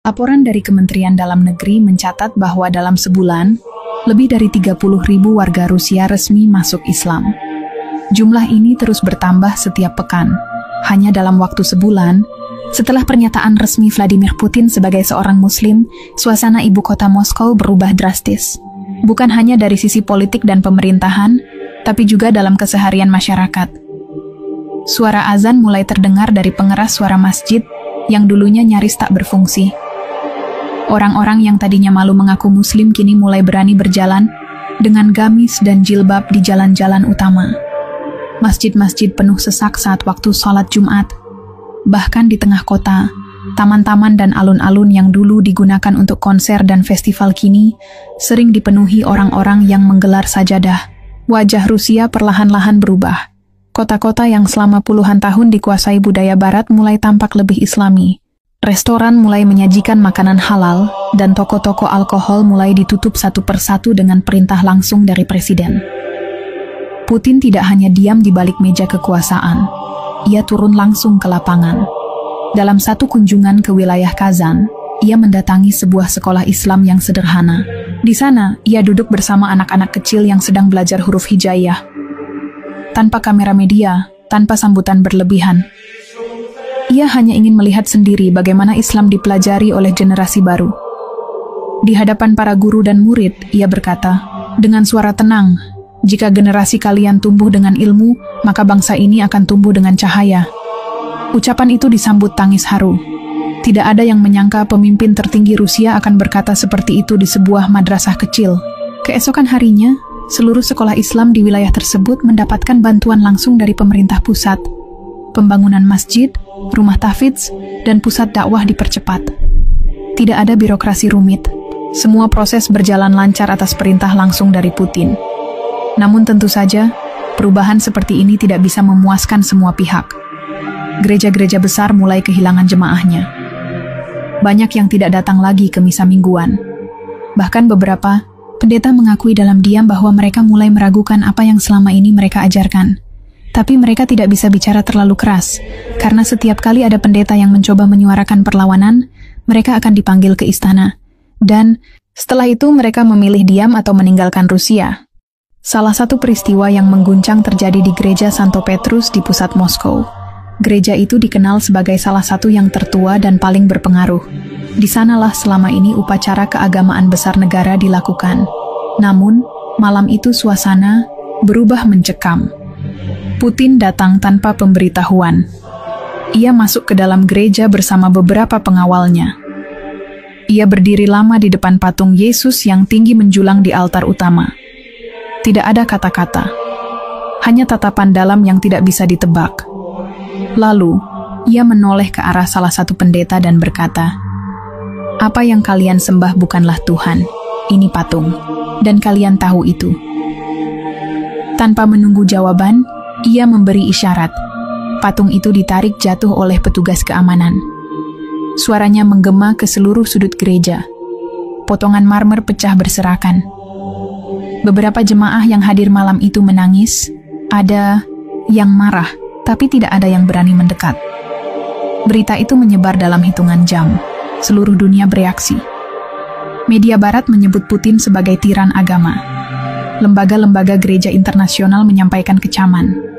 Laporan dari Kementerian Dalam Negeri mencatat bahwa dalam sebulan, lebih dari 30.000 warga Rusia resmi masuk Islam. Jumlah ini terus bertambah setiap pekan. Hanya dalam waktu sebulan, setelah pernyataan resmi Vladimir Putin sebagai seorang Muslim, suasana ibu kota Moskow berubah drastis. Bukan hanya dari sisi politik dan pemerintahan, tapi juga dalam keseharian masyarakat. Suara azan mulai terdengar dari pengeras suara masjid yang dulunya nyaris tak berfungsi. Orang-orang yang tadinya malu mengaku Muslim kini mulai berani berjalan dengan gamis dan jilbab di jalan-jalan utama. Masjid-masjid penuh sesak saat waktu sholat Jumat. Bahkan di tengah kota, taman-taman dan alun-alun yang dulu digunakan untuk konser dan festival kini sering dipenuhi orang-orang yang menggelar sajadah. Wajah Rusia perlahan-lahan berubah. Kota-kota yang selama puluhan tahun dikuasai budaya barat mulai tampak lebih Islami. Restoran mulai menyajikan makanan halal, dan toko-toko alkohol mulai ditutup satu persatu dengan perintah langsung dari presiden. Putin tidak hanya diam di balik meja kekuasaan, ia turun langsung ke lapangan. Dalam satu kunjungan ke wilayah Kazan, ia mendatangi sebuah sekolah Islam yang sederhana. Di sana, ia duduk bersama anak-anak kecil yang sedang belajar huruf hijaiyah. Tanpa kamera media, tanpa sambutan berlebihan. Ia hanya ingin melihat sendiri bagaimana Islam dipelajari oleh generasi baru. Di hadapan para guru dan murid, ia berkata, dengan suara tenang, jika generasi kalian tumbuh dengan ilmu, maka bangsa ini akan tumbuh dengan cahaya. Ucapan itu disambut tangis haru. Tidak ada yang menyangka pemimpin tertinggi Rusia akan berkata seperti itu di sebuah madrasah kecil. Keesokan harinya, seluruh sekolah Islam di wilayah tersebut mendapatkan bantuan langsung dari pemerintah pusat. Pembangunan masjid, rumah tahfidz, dan pusat dakwah dipercepat. Tidak ada birokrasi rumit. Semua proses berjalan lancar atas perintah langsung dari Putin. Namun tentu saja, perubahan seperti ini tidak bisa memuaskan semua pihak. Gereja-gereja besar mulai kehilangan jemaahnya. Banyak yang tidak datang lagi ke misa mingguan. Bahkan beberapa pendeta mengakui dalam diam bahwa mereka mulai meragukan apa yang selama ini mereka ajarkan. Tapi mereka tidak bisa bicara terlalu keras, karena setiap kali ada pendeta yang mencoba menyuarakan perlawanan, mereka akan dipanggil ke istana. Dan setelah itu mereka memilih diam atau meninggalkan Rusia. Salah satu peristiwa yang mengguncang terjadi di gereja Santo Petrus di pusat Moskow. Gereja itu dikenal sebagai salah satu yang tertua dan paling berpengaruh. Di sanalah selama ini upacara keagamaan besar negara dilakukan. Namun, malam itu suasana berubah mencekam. Putin datang tanpa pemberitahuan. Ia masuk ke dalam gereja bersama beberapa pengawalnya. Ia berdiri lama di depan patung Yesus yang tinggi menjulang di altar utama. Tidak ada kata-kata, hanya tatapan dalam yang tidak bisa ditebak. Lalu, ia menoleh ke arah salah satu pendeta dan berkata, "Apa yang kalian sembah bukanlah Tuhan, ini patung, dan kalian tahu itu." Tanpa menunggu jawaban, ia memberi isyarat. Patung itu ditarik jatuh oleh petugas keamanan. Suaranya menggema ke seluruh sudut gereja. Potongan marmer pecah berserakan. Beberapa jemaah yang hadir malam itu menangis. Ada yang marah, tapi tidak ada yang berani mendekat. Berita itu menyebar dalam hitungan jam. Seluruh dunia bereaksi. Media barat menyebut Putin sebagai tiran agama. Lembaga-lembaga gereja internasional menyampaikan kecaman.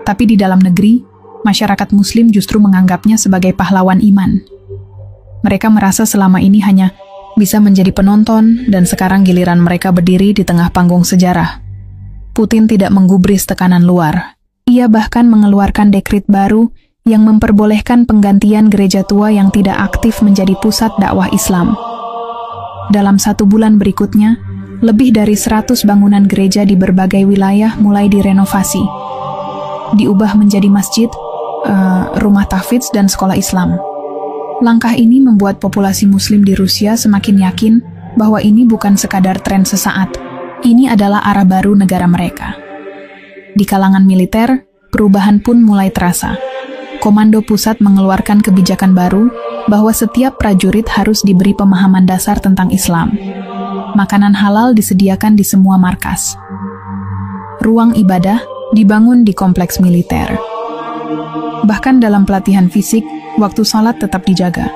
Tapi di dalam negeri, masyarakat Muslim justru menganggapnya sebagai pahlawan iman. Mereka merasa selama ini hanya bisa menjadi penonton, dan sekarang giliran mereka berdiri di tengah panggung sejarah. Putin tidak menggubris tekanan luar. Ia bahkan mengeluarkan dekret baru yang memperbolehkan penggantian gereja tua yang tidak aktif menjadi pusat dakwah Islam. Dalam 1 bulan berikutnya, lebih dari 100 bangunan gereja di berbagai wilayah mulai direnovasi. Diubah menjadi masjid, rumah tahfidz, dan sekolah Islam. Langkah ini membuat populasi Muslim di Rusia semakin yakin bahwa ini bukan sekadar tren sesaat. Ini adalah arah baru negara mereka. Di kalangan militer, perubahan pun mulai terasa. Komando Pusat mengeluarkan kebijakan baru bahwa setiap prajurit harus diberi pemahaman dasar tentang Islam. Makanan halal disediakan di semua markas. Ruang ibadah dibangun di kompleks militer. Bahkan dalam pelatihan fisik, waktu salat tetap dijaga.